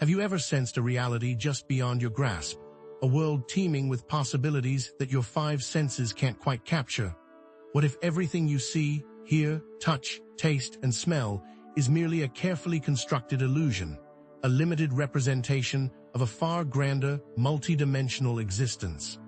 Have you ever sensed a reality just beyond your grasp? A world teeming with possibilities that your five senses can't quite capture? What if everything you see, hear, touch, taste, and smell is merely a carefully constructed illusion, a limited representation of a far grander, multidimensional existence?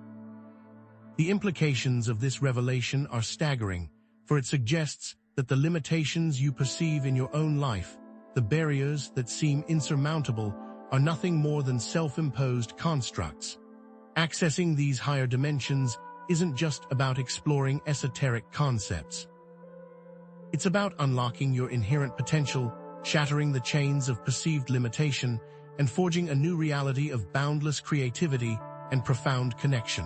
The implications of this revelation are staggering, for it suggests that the limitations you perceive in your own life, the barriers that seem insurmountable, are nothing more than self-imposed constructs. Accessing these higher dimensions isn't just about exploring esoteric concepts. It's about unlocking your inherent potential, shattering the chains of perceived limitation, and forging a new reality of boundless creativity and profound connection.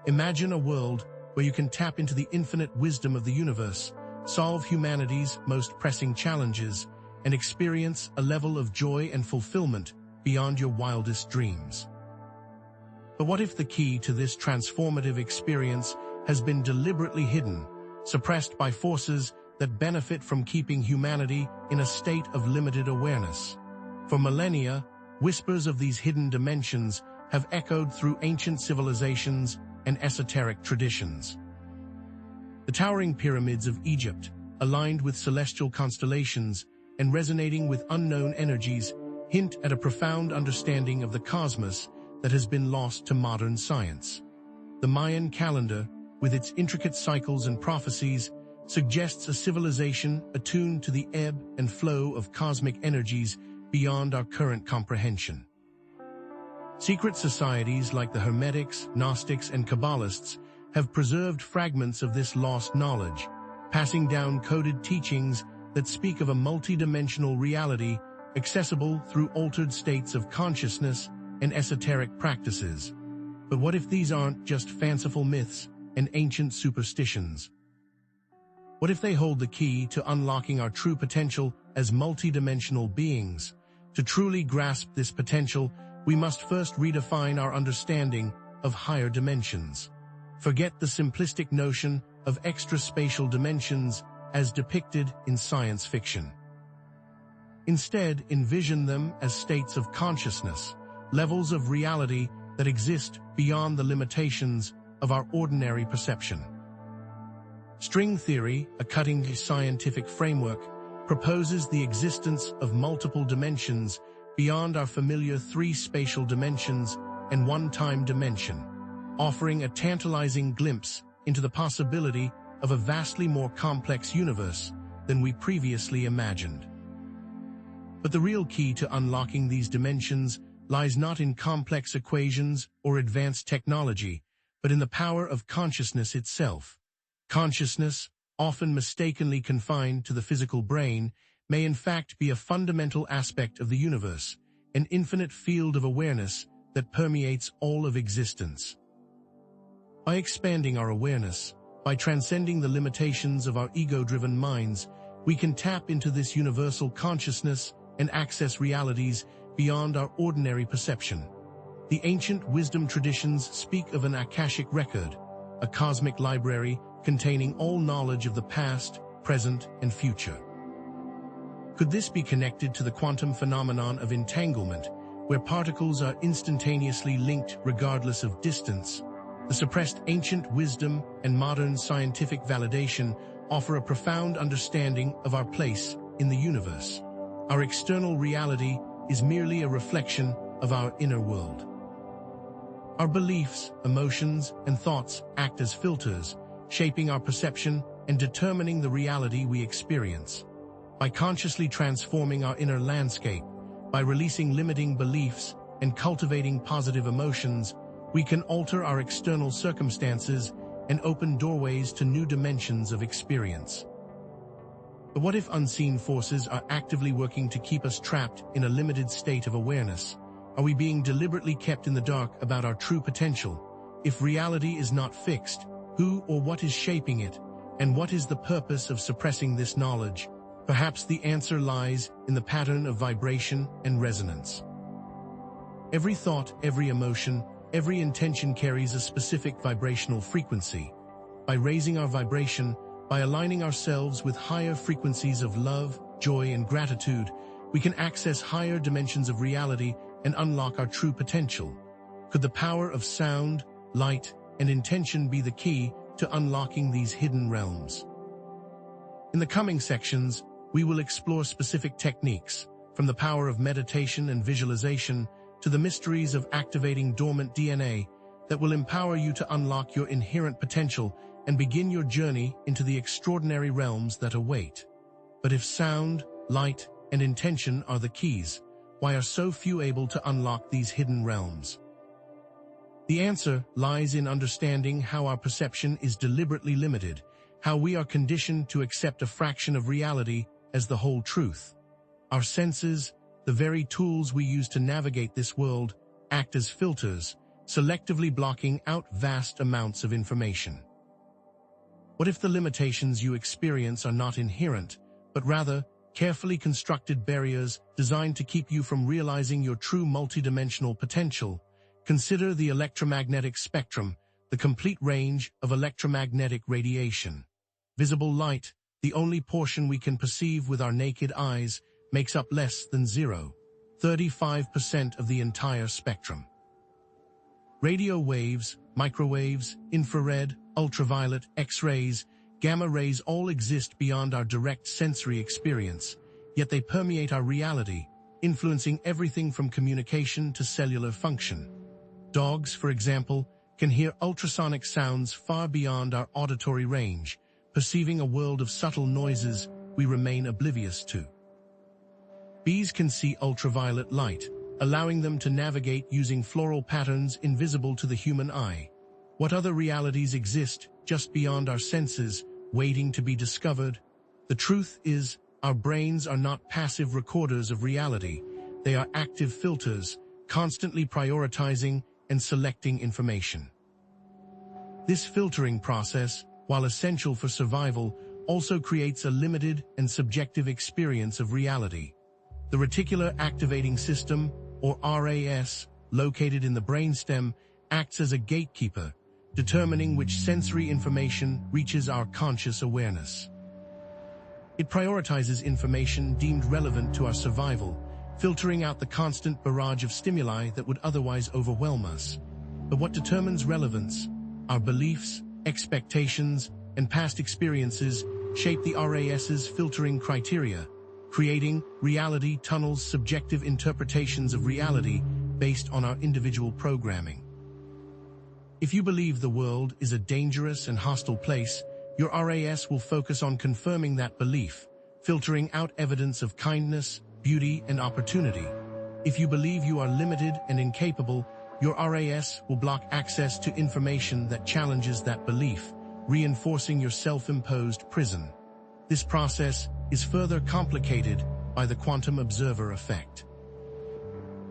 Imagine a world where you can tap into the infinite wisdom of the universe, solve humanity's most pressing challenges, and experience a level of joy and fulfillment beyond your wildest dreams. But what if the key to this transformative experience has been deliberately hidden, suppressed by forces that benefit from keeping humanity in a state of limited awareness? For millennia, whispers of these hidden dimensions have echoed through ancient civilizations and esoteric traditions. The towering pyramids of Egypt, aligned with celestial constellations and resonating with unknown energies, hint at a profound understanding of the cosmos that has been lost to modern science. The Mayan calendar, with its intricate cycles and prophecies, suggests a civilization attuned to the ebb and flow of cosmic energies beyond our current comprehension. Secret societies like the Hermetics, Gnostics, and Kabbalists have preserved fragments of this lost knowledge, passing down coded teachings that speak of a multidimensional reality accessible through altered states of consciousness and esoteric practices. But what if these aren't just fanciful myths and ancient superstitions? What if they hold the key to unlocking our true potential as multidimensional beings? To truly grasp this potential, we must first redefine our understanding of higher dimensions. Forget the simplistic notion of extra-spatial dimensions as depicted in science fiction. Instead, envision them as states of consciousness, levels of reality that exist beyond the limitations of our ordinary perception. String theory, a cutting-edge scientific framework, proposes the existence of multiple dimensions beyond our familiar three spatial dimensions and one time dimension, offering a tantalizing glimpse into the possibility of a vastly more complex universe than we previously imagined. But the real key to unlocking these dimensions lies not in complex equations or advanced technology, but in the power of consciousness itself. Consciousness, often mistakenly confined to the physical brain, may in fact be a fundamental aspect of the universe, an infinite field of awareness that permeates all of existence. By expanding our awareness, by transcending the limitations of our ego-driven minds, we can tap into this universal consciousness and access realities beyond our ordinary perception. The ancient wisdom traditions speak of an Akashic record, a cosmic library containing all knowledge of the past, present, and future. Could this be connected to the quantum phenomenon of entanglement, where particles are instantaneously linked regardless of distance? The suppressed ancient wisdom and modern scientific validation offer a profound understanding of our place in the universe. Our external reality is merely a reflection of our inner world. Our beliefs, emotions, and thoughts act as filters, shaping our perception and determining the reality we experience. By consciously transforming our inner landscape, by releasing limiting beliefs and cultivating positive emotions, we can alter our external circumstances and open doorways to new dimensions of experience. But what if unseen forces are actively working to keep us trapped in a limited state of awareness? Are we being deliberately kept in the dark about our true potential? If reality is not fixed, who or what is shaping it? And what is the purpose of suppressing this knowledge? Perhaps the answer lies in the pattern of vibration and resonance. Every thought, every emotion, every intention carries a specific vibrational frequency. By raising our vibration, by aligning ourselves with higher frequencies of love, joy, and gratitude, we can access higher dimensions of reality and unlock our true potential. Could the power of sound, light, and intention be the key to unlocking these hidden realms? In the coming sections, we will explore specific techniques, from the power of meditation and visualization to the mysteries of activating dormant DNA, that will empower you to unlock your inherent potential and begin your journey into the extraordinary realms that await. But if sound, light, and intention are the keys, why are so few able to unlock these hidden realms? The answer lies in understanding how our perception is deliberately limited, how we are conditioned to accept a fraction of reality as the whole truth. Our senses, the very tools we use to navigate this world, act as filters, selectively blocking out vast amounts of information. What if the limitations you experience are not inherent, but rather carefully constructed barriers designed to keep you from realizing your true multidimensional potential? Consider the electromagnetic spectrum, the complete range of electromagnetic radiation. Visible light, the only portion we can perceive with our naked eyes, makes up less than 0.35% of the entire spectrum. Radio waves, microwaves, infrared, ultraviolet, X-rays, gamma rays all exist beyond our direct sensory experience, yet they permeate our reality, influencing everything from communication to cellular function. Dogs, for example, can hear ultrasonic sounds far beyond our auditory range, perceiving a world of subtle noises we remain oblivious to. Bees can see ultraviolet light, allowing them to navigate using floral patterns invisible to the human eye. What other realities exist just beyond our senses, waiting to be discovered? The truth is, our brains are not passive recorders of reality. They are active filters, constantly prioritizing and selecting information. This filtering process, while essential for survival, also creates a limited and subjective experience of reality. The reticular activating system, or RAS, located in the brainstem, acts as a gatekeeper, determining which sensory information reaches our conscious awareness. It prioritizes information deemed relevant to our survival, filtering out the constant barrage of stimuli that would otherwise overwhelm us. But what determines relevance? Our beliefs, expectations, and past experiences shape the RAS's filtering criteria, creating reality tunnels, subjective interpretations of reality based on our individual programming. If you believe the world is a dangerous and hostile place, your RAS will focus on confirming that belief, filtering out evidence of kindness, beauty, and opportunity. If you believe you are limited and incapable, your RAS will block access to information that challenges that belief, reinforcing your self-imposed prison. This process is further complicated by the quantum observer effect.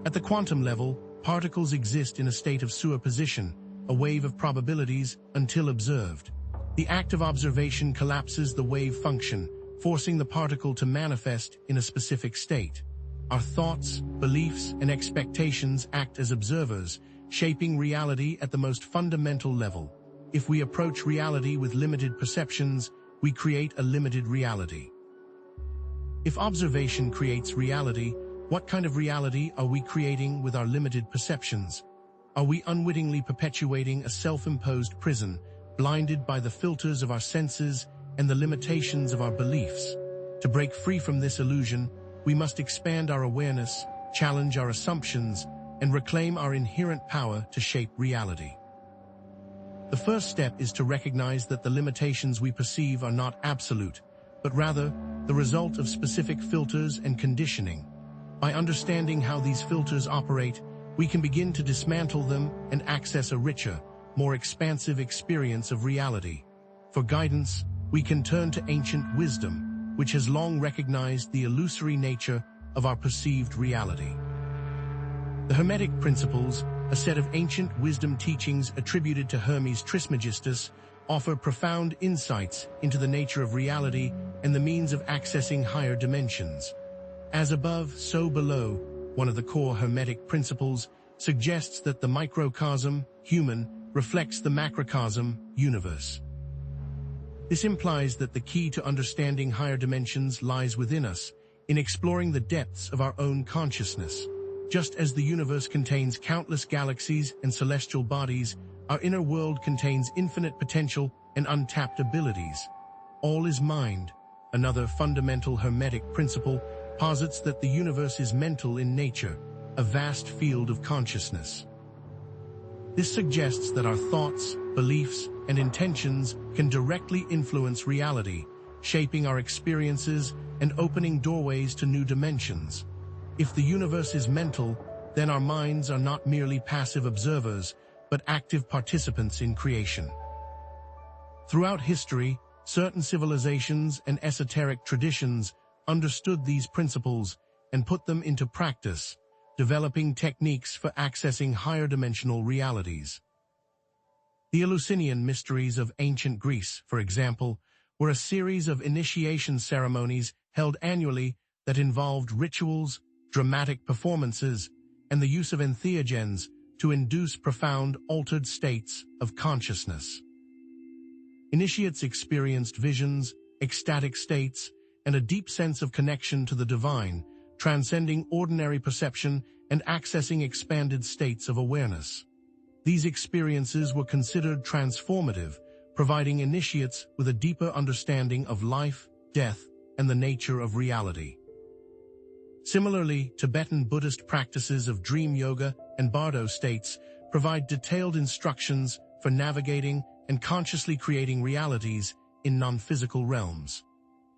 At the quantum level, particles exist in a state of superposition, a wave of probabilities until observed. The act of observation collapses the wave function, forcing the particle to manifest in a specific state. Our thoughts, beliefs, and expectations act as observers, shaping reality at the most fundamental level. If we approach reality with limited perceptions, we create a limited reality. If observation creates reality, what kind of reality are we creating with our limited perceptions? Are we unwittingly perpetuating a self-imposed prison, blinded by the filters of our senses and the limitations of our beliefs? To break free from this illusion, we must expand our awareness, challenge our assumptions, and reclaim our inherent power to shape reality. The first step is to recognize that the limitations we perceive are not absolute, but rather the result of specific filters and conditioning. By understanding how these filters operate, we can begin to dismantle them and access a richer, more expansive experience of reality. For guidance, we can turn to ancient wisdom, which has long recognized the illusory nature of our perceived reality. The Hermetic Principles, a set of ancient wisdom teachings attributed to Hermes Trismegistus, offer profound insights into the nature of reality and the means of accessing higher dimensions. As above, so below, one of the core Hermetic principles suggests that the microcosm, human, reflects the macrocosm, universe. This implies that the key to understanding higher dimensions lies within us, in exploring the depths of our own consciousness. Just as the universe contains countless galaxies and celestial bodies, our inner world contains infinite potential and untapped abilities. All is mind. Another fundamental Hermetic principle posits that the universe is mental in nature, a vast field of consciousness. This suggests that our thoughts, beliefs, and intentions can directly influence reality, shaping our experiences and opening doorways to new dimensions. If the universe is mental, then our minds are not merely passive observers, but active participants in creation. Throughout history, certain civilizations and esoteric traditions understood these principles and put them into practice, developing techniques for accessing higher dimensional realities. The Eleusinian mysteries of ancient Greece, for example, were a series of initiation ceremonies held annually that involved rituals, dramatic performances, and the use of entheogens to induce profound altered states of consciousness. Initiates experienced visions, ecstatic states, and a deep sense of connection to the divine, transcending ordinary perception and accessing expanded states of awareness. These experiences were considered transformative, providing initiates with a deeper understanding of life, death, and the nature of reality. Similarly, Tibetan Buddhist practices of dream yoga and bardo states provide detailed instructions for navigating and consciously creating realities in non-physical realms.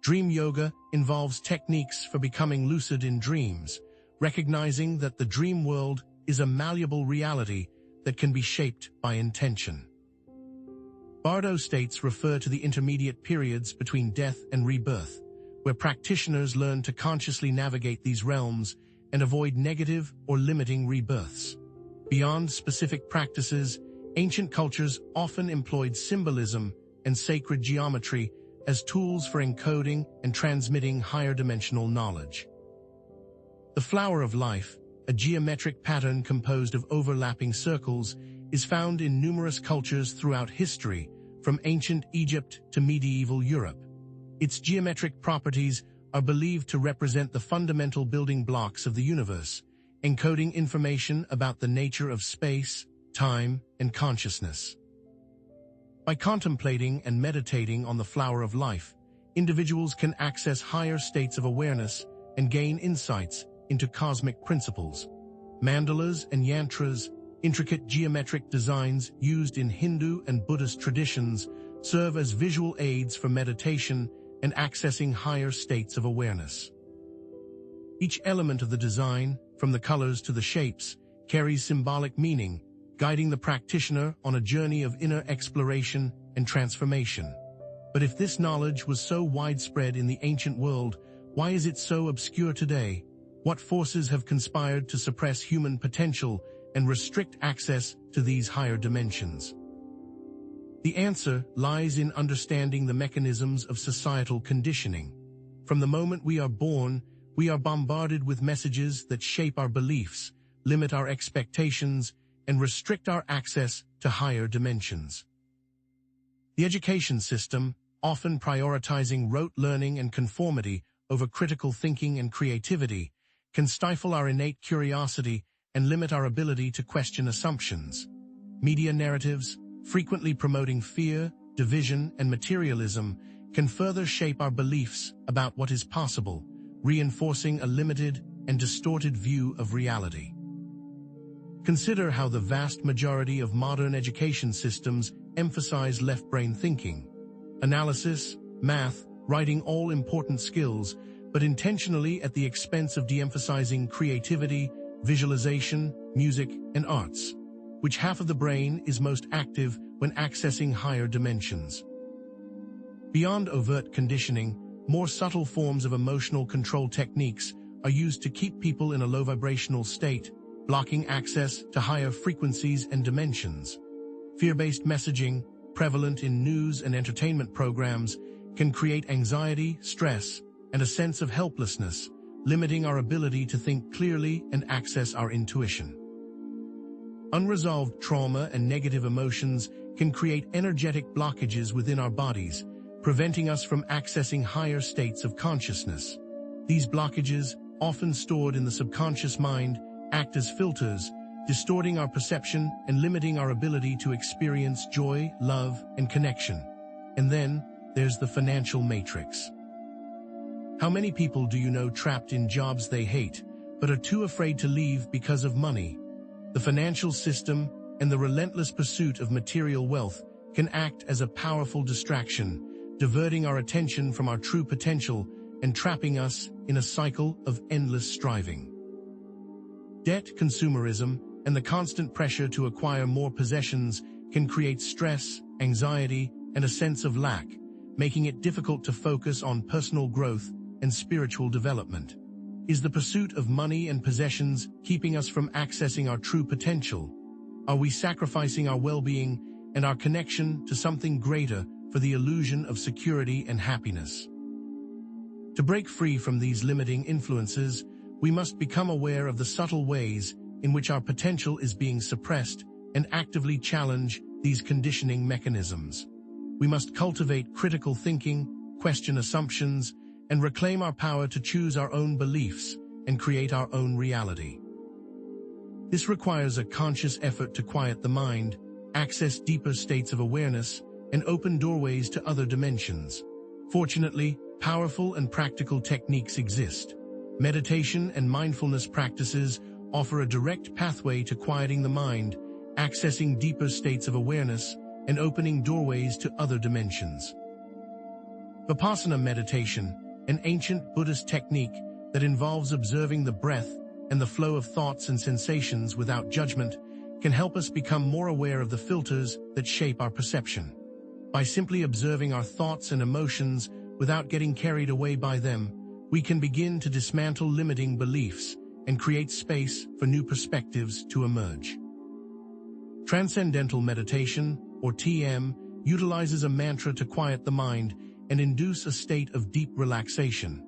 Dream yoga involves techniques for becoming lucid in dreams, recognizing that the dream world is a malleable reality that can be shaped by intention. Bardo states refer to the intermediate periods between death and rebirth, where practitioners learn to consciously navigate these realms and avoid negative or limiting rebirths. Beyond specific practices, ancient cultures often employed symbolism and sacred geometry as tools for encoding and transmitting higher dimensional knowledge. The flower of life, a geometric pattern composed of overlapping circles, is found in numerous cultures throughout history, from ancient Egypt to medieval Europe. Its geometric properties are believed to represent the fundamental building blocks of the universe, encoding information about the nature of space, time, and consciousness. By contemplating and meditating on the flower of life, individuals can access higher states of awareness and gain insights into cosmic principles. Mandalas and yantras, intricate geometric designs used in Hindu and Buddhist traditions, serve as visual aids for meditation and accessing higher states of awareness. Each element of the design, from the colors to the shapes, carries symbolic meaning, guiding the practitioner on a journey of inner exploration and transformation. But if this knowledge was so widespread in the ancient world, why is it so obscure today? What forces have conspired to suppress human potential and restrict access to these higher dimensions? The answer lies in understanding the mechanisms of societal conditioning. From the moment we are born, we are bombarded with messages that shape our beliefs, limit our expectations, and restrict our access to higher dimensions. The education system, often prioritizing rote learning and conformity over critical thinking and creativity, can stifle our innate curiosity and limit our ability to question assumptions. Media narratives, frequently promoting fear, division, and materialism, can further shape our beliefs about what is possible, reinforcing a limited and distorted view of reality. Consider how the vast majority of modern education systems emphasize left-brain thinking, analysis, math, writing, all important skills, but intentionally at the expense of de-emphasizing creativity, visualization, music, and arts, which half of the brain is most active when accessing higher dimensions. Beyond overt conditioning, more subtle forms of emotional control techniques are used to keep people in a low vibrational state, blocking access to higher frequencies and dimensions. Fear-based messaging, prevalent in news and entertainment programs, can create anxiety, stress, and a sense of helplessness, limiting our ability to think clearly and access our intuition. Unresolved trauma and negative emotions can create energetic blockages within our bodies, preventing us from accessing higher states of consciousness. These blockages, often stored in the subconscious mind, act as filters, distorting our perception and limiting our ability to experience joy, love, and connection. And then, there's the financial matrix. How many people do you know trapped in jobs they hate, but are too afraid to leave because of money? The financial system and the relentless pursuit of material wealth can act as a powerful distraction, diverting our attention from our true potential and trapping us in a cycle of endless striving. Debt, consumerism, and the constant pressure to acquire more possessions can create stress, anxiety, and a sense of lack, making it difficult to focus on personal growth and spiritual development. Is the pursuit of money and possessions keeping us from accessing our true potential? Are we sacrificing our well-being and our connection to something greater for the illusion of security and happiness? To break free from these limiting influences, we must become aware of the subtle ways in which our potential is being suppressed and actively challenge these conditioning mechanisms. We must cultivate critical thinking, question assumptions, and reclaim our power to choose our own beliefs and create our own reality. This requires a conscious effort to quiet the mind, access deeper states of awareness, and open doorways to other dimensions. Fortunately, powerful and practical techniques exist. Meditation and mindfulness practices offer a direct pathway to quieting the mind, accessing deeper states of awareness, and opening doorways to other dimensions. Vipassana meditation, an ancient Buddhist technique that involves observing the breath and the flow of thoughts and sensations without judgment, can help us become more aware of the filters that shape our perception. By simply observing our thoughts and emotions without getting carried away by them, we can begin to dismantle limiting beliefs and create space for new perspectives to emerge. Transcendental meditation, or TM, utilizes a mantra to quiet the mind and induce a state of deep relaxation.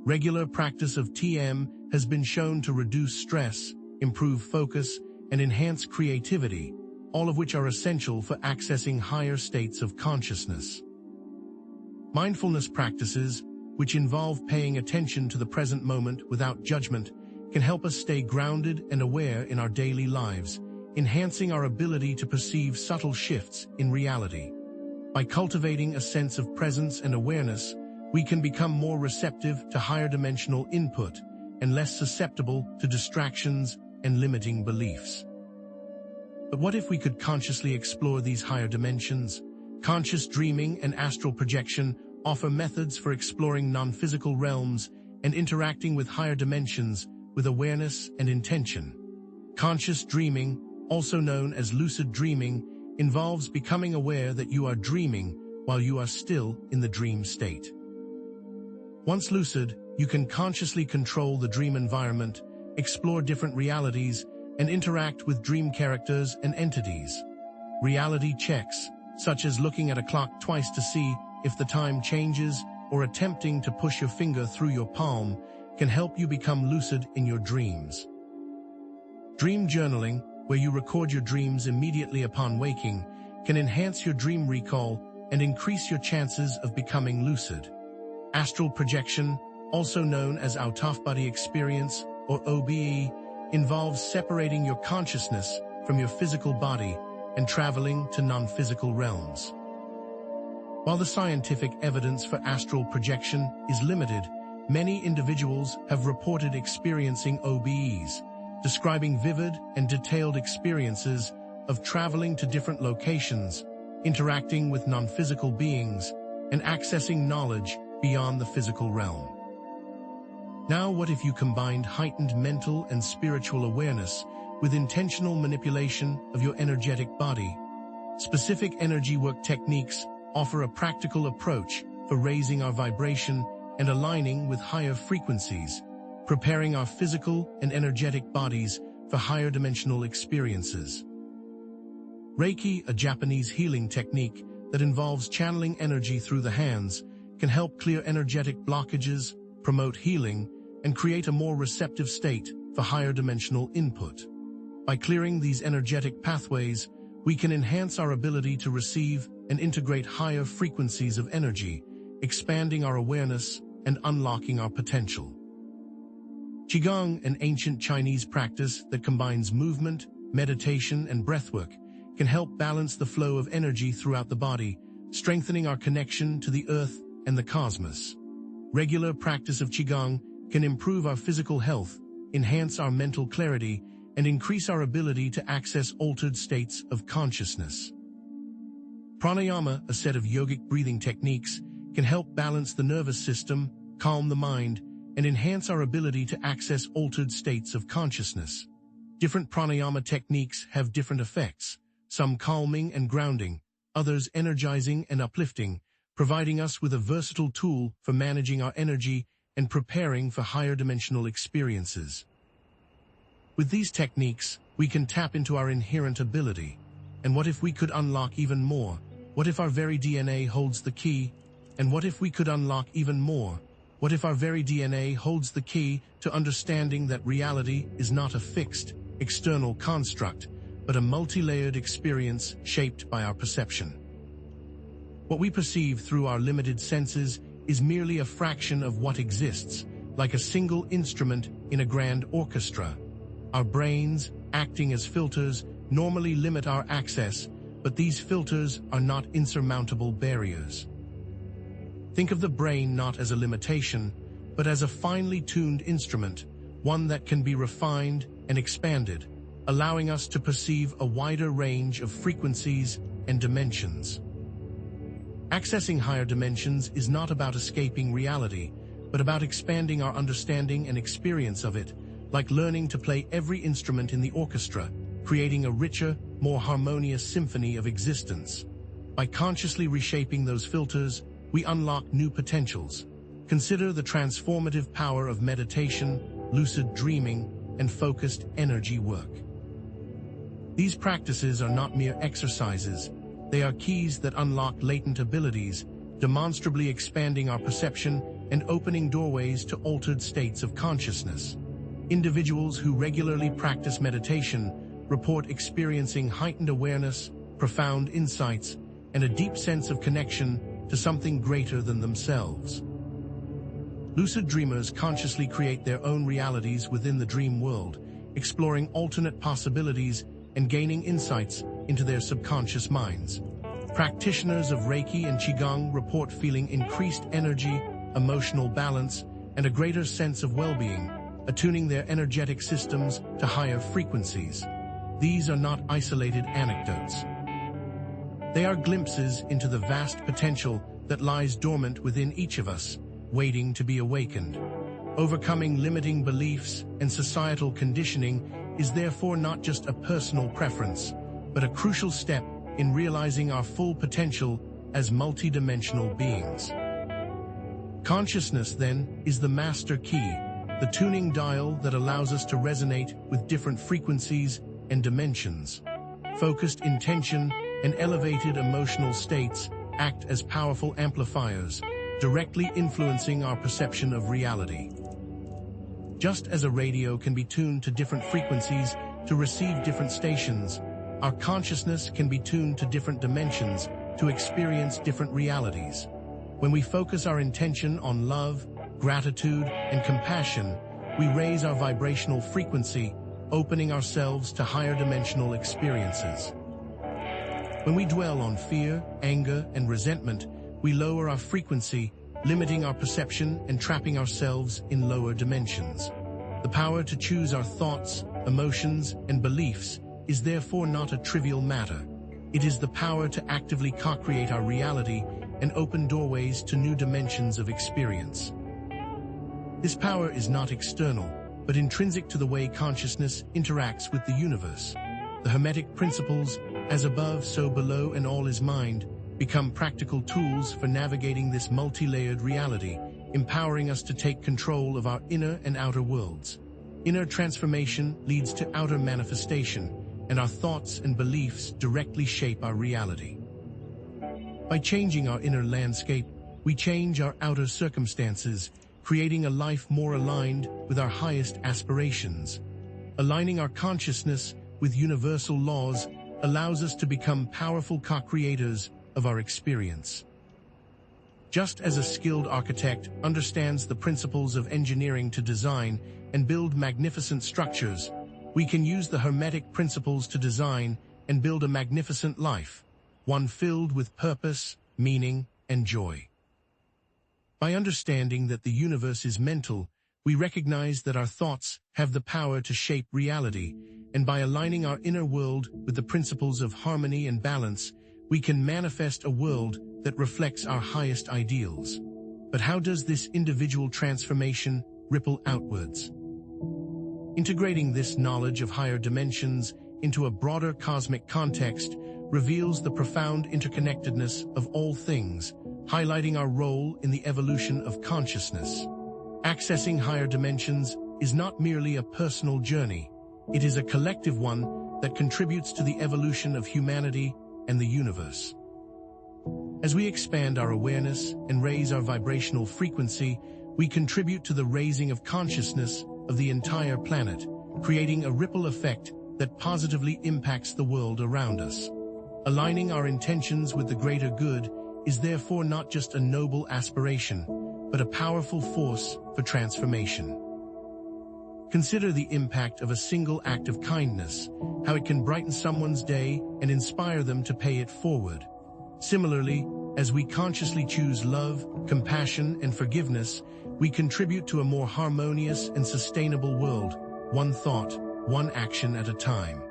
Regular practice of TM has been shown to reduce stress, improve focus, and enhance creativity, all of which are essential for accessing higher states of consciousness. Mindfulness practices, which involve paying attention to the present moment without judgment, can help us stay grounded and aware in our daily lives, enhancing our ability to perceive subtle shifts in reality. By cultivating a sense of presence and awareness, we can become more receptive to higher dimensional input and less susceptible to distractions and limiting beliefs. But what if we could consciously explore these higher dimensions? Conscious dreaming and astral projection offer methods for exploring non-physical realms and interacting with higher dimensions with awareness and intention. Conscious dreaming, also known as lucid dreaming, involves becoming aware that you are dreaming while you are still in the dream state. Once lucid, you can consciously control the dream environment, explore different realities, and interact with dream characters and entities. Reality checks, such as looking at a clock twice to see if the time changes or attempting to push your finger through your palm, can help you become lucid in your dreams. Dream journaling, where you record your dreams immediately upon waking, can enhance your dream recall and increase your chances of becoming lucid. Astral projection, also known as out-of-body experience or OBE, involves separating your consciousness from your physical body and traveling to non-physical realms. While the scientific evidence for astral projection is limited, many individuals have reported experiencing OBEs, describing vivid and detailed experiences of traveling to different locations, interacting with non-physical beings, and accessing knowledge beyond the physical realm. Now, what if you combined heightened mental and spiritual awareness with intentional manipulation of your energetic body? Specific energy work techniques offer a practical approach for raising our vibration and aligning with higher frequencies, preparing our physical and energetic bodies for higher dimensional experiences. Reiki, a Japanese healing technique that involves channeling energy through the hands, can help clear energetic blockages, promote healing, and create a more receptive state for higher dimensional input. By clearing these energetic pathways, we can enhance our ability to receive and integrate higher frequencies of energy, expanding our awareness and unlocking our potential. Qigong, an ancient Chinese practice that combines movement, meditation, and breathwork, can help balance the flow of energy throughout the body, strengthening our connection to the earth and the cosmos. Regular practice of Qigong can improve our physical health, enhance our mental clarity, and increase our ability to access altered states of consciousness. Pranayama, a set of yogic breathing techniques, can help balance the nervous system, calm the mind, and enhance our ability to access altered states of consciousness. Different pranayama techniques have different effects, some calming and grounding, others energizing and uplifting, providing us with a versatile tool for managing our energy and preparing for higher dimensional experiences. With these techniques, we can tap into our inherent ability. And what if we could unlock even more? What if our very DNA holds the key? And what if we could unlock even more? What if our very DNA holds the key to understanding that reality is not a fixed, external construct, but a multi-layered experience shaped by our perception? What we perceive through our limited senses is merely a fraction of what exists, like a single instrument in a grand orchestra. Our brains, acting as filters, normally limit our access, but these filters are not insurmountable barriers. Think of the brain not as a limitation, but as a finely tuned instrument, one that can be refined and expanded, allowing us to perceive a wider range of frequencies and dimensions. Accessing higher dimensions is not about escaping reality, but about expanding our understanding and experience of it, like learning to play every instrument in the orchestra, creating a richer, more harmonious symphony of existence. By consciously reshaping those filters, we unlock new potentials. Consider the transformative power of meditation, lucid dreaming, and focused energy work. These practices are not mere exercises. They are keys that unlock latent abilities, demonstrably expanding our perception and opening doorways to altered states of consciousness. Individuals who regularly practice meditation report experiencing heightened awareness, profound insights, and a deep sense of connection to something greater than themselves. Lucid dreamers consciously create their own realities within the dream world, exploring alternate possibilities and gaining insights into their subconscious minds. Practitioners of Reiki and Qigong report feeling increased energy, emotional balance, and a greater sense of well-being, attuning their energetic systems to higher frequencies. These are not isolated anecdotes. They are glimpses into the vast potential that lies dormant within each of us, waiting to be awakened. Overcoming limiting beliefs and societal conditioning is therefore not just a personal preference, but a crucial step in realizing our full potential as multidimensional beings. Consciousness, then, is the master key, the tuning dial that allows us to resonate with different frequencies and dimensions. Focused intention and elevated emotional states act as powerful amplifiers, directly influencing our perception of reality. Just as a radio can be tuned to different frequencies to receive different stations, our consciousness can be tuned to different dimensions to experience different realities. When we focus our intention on love, gratitude, and compassion, we raise our vibrational frequency, opening ourselves to higher dimensional experiences. When we dwell on fear, anger, and resentment, we lower our frequency, limiting our perception and trapping ourselves in lower dimensions. The power to choose our thoughts, emotions, and beliefs is therefore not a trivial matter. It is the power to actively co-create our reality and open doorways to new dimensions of experience. This power is not external, but intrinsic to the way consciousness interacts with the universe. The Hermetic principles, as above, so below, and all is mind, become practical tools for navigating this multi-layered reality, empowering us to take control of our inner and outer worlds. Inner transformation leads to outer manifestation, and our thoughts and beliefs directly shape our reality. By changing our inner landscape, we change our outer circumstances, creating a life more aligned with our highest aspirations. Aligning our consciousness with universal laws allows us to become powerful co-creators of our experience. Just as a skilled architect understands the principles of engineering to design, and build magnificent structures, we can use the Hermetic principles to design and build a magnificent life, one filled with purpose, meaning, and joy. By understanding that the universe is mental, we recognize that our thoughts have the power to shape reality, and by aligning our inner world with the principles of harmony and balance, we can manifest a world that reflects our highest ideals. But how does this individual transformation ripple outwards? Integrating this knowledge of higher dimensions into a broader cosmic context reveals the profound interconnectedness of all things, highlighting our role in the evolution of consciousness. Accessing higher dimensions is not merely a personal journey, it is a collective one that contributes to the evolution of humanity and the universe. As we expand our awareness and raise our vibrational frequency, we contribute to the raising of consciousness of the entire planet, creating a ripple effect that positively impacts the world around us. Aligning our intentions with the greater good is therefore not just a noble aspiration, but a powerful force for transformation. Consider the impact of a single act of kindness, how it can brighten someone's day and inspire them to pay it forward. Similarly, as we consciously choose love, compassion, and forgiveness, we contribute to a more harmonious and sustainable world, one thought, one action at a time.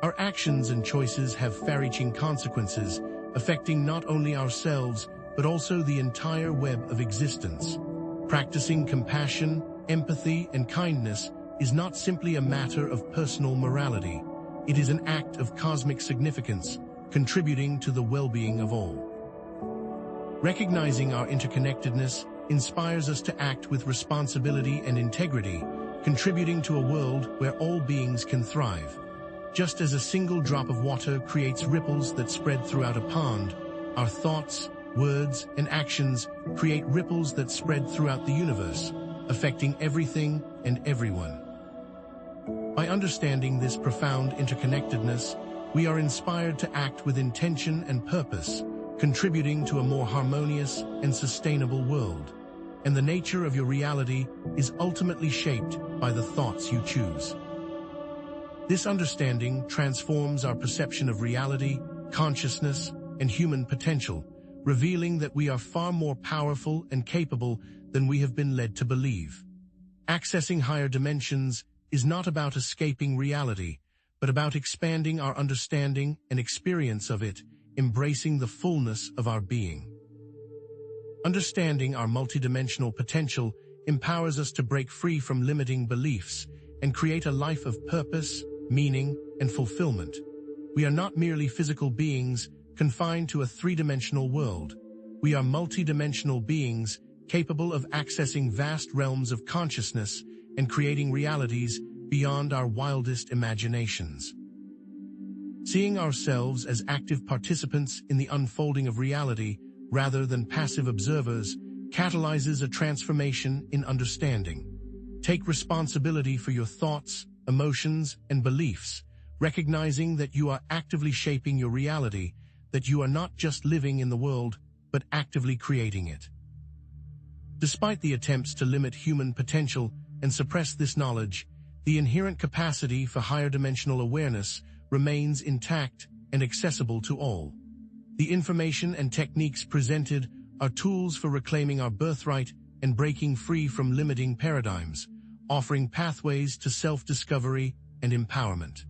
Our actions and choices have far-reaching consequences, affecting not only ourselves, but also the entire web of existence. Practicing compassion, empathy, and kindness is not simply a matter of personal morality. It is an act of cosmic significance, contributing to the well-being of all. Recognizing our interconnectedness inspires us to act with responsibility and integrity, contributing to a world where all beings can thrive. Just as a single drop of water creates ripples that spread throughout a pond, our thoughts, words, and actions create ripples that spread throughout the universe, affecting everything and everyone. By understanding this profound interconnectedness, we are inspired to act with intention and purpose, contributing to a more harmonious and sustainable world. And the nature of your reality is ultimately shaped by the thoughts you choose. This understanding transforms our perception of reality, consciousness, and human potential, revealing that we are far more powerful and capable than we have been led to believe. Accessing higher dimensions is not about escaping reality, but about expanding our understanding and experience of it, embracing the fullness of our being. Understanding our multidimensional potential empowers us to break free from limiting beliefs and create a life of purpose, meaning, and fulfillment. We are not merely physical beings confined to a three-dimensional world. We are multidimensional beings capable of accessing vast realms of consciousness and creating realities beyond our wildest imaginations. Seeing ourselves as active participants in the unfolding of reality rather than passive observers catalyzes a transformation in understanding. Take responsibility for your thoughts, emotions, and beliefs, recognizing that you are actively shaping your reality, that you are not just living in the world, but actively creating it. Despite the attempts to limit human potential and suppress this knowledge, the inherent capacity for higher dimensional awareness remains intact and accessible to all. The information and techniques presented are tools for reclaiming our birthright and breaking free from limiting paradigms, offering pathways to self-discovery and empowerment.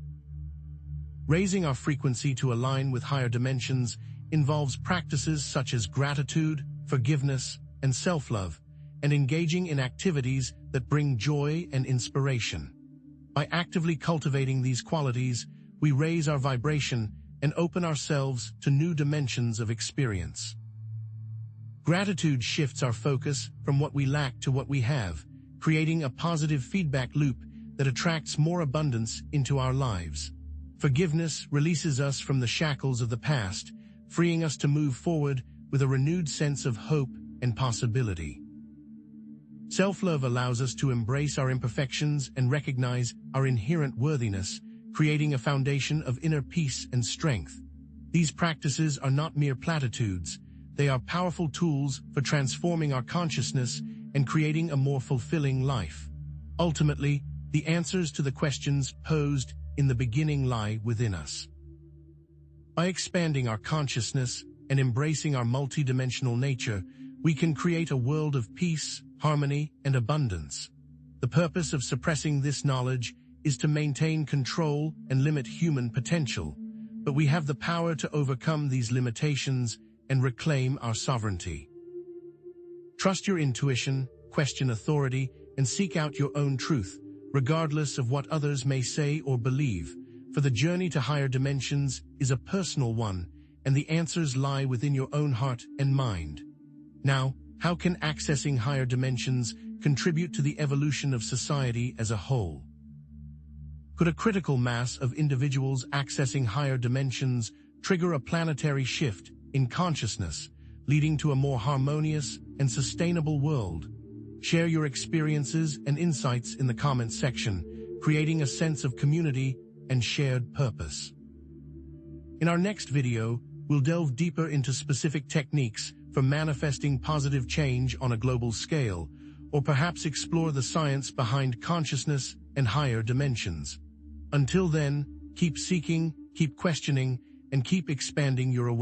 Raising our frequency to align with higher dimensions involves practices such as gratitude, forgiveness, and self-love, and engaging in activities that bring joy and inspiration. By actively cultivating these qualities, we raise our vibration and open ourselves to new dimensions of experience. Gratitude shifts our focus from what we lack to what we have, creating a positive feedback loop that attracts more abundance into our lives. Forgiveness releases us from the shackles of the past, freeing us to move forward with a renewed sense of hope and possibility. Self-love allows us to embrace our imperfections and recognize our inherent worthiness, creating a foundation of inner peace and strength. These practices are not mere platitudes. They are powerful tools for transforming our consciousness and creating a more fulfilling life. Ultimately, the answers to the questions posed in the beginning lie within us. By expanding our consciousness and embracing our multidimensional nature, we can create a world of peace, harmony, and abundance. The purpose of suppressing this knowledge is to maintain control and limit human potential, but we have the power to overcome these limitations and reclaim our sovereignty. Trust your intuition, question authority, and seek out your own truth, regardless of what others may say or believe, for the journey to higher dimensions is a personal one, and the answers lie within your own heart and mind. Now, how can accessing higher dimensions contribute to the evolution of society as a whole? Could a critical mass of individuals accessing higher dimensions trigger a planetary shift in consciousness, leading to a more harmonious and sustainable world? Share your experiences and insights in the comments section, creating a sense of community and shared purpose. In our next video, we'll delve deeper into specific techniques for manifesting positive change on a global scale, or perhaps explore the science behind consciousness and higher dimensions. Until then, keep seeking, keep questioning, and keep expanding your awareness.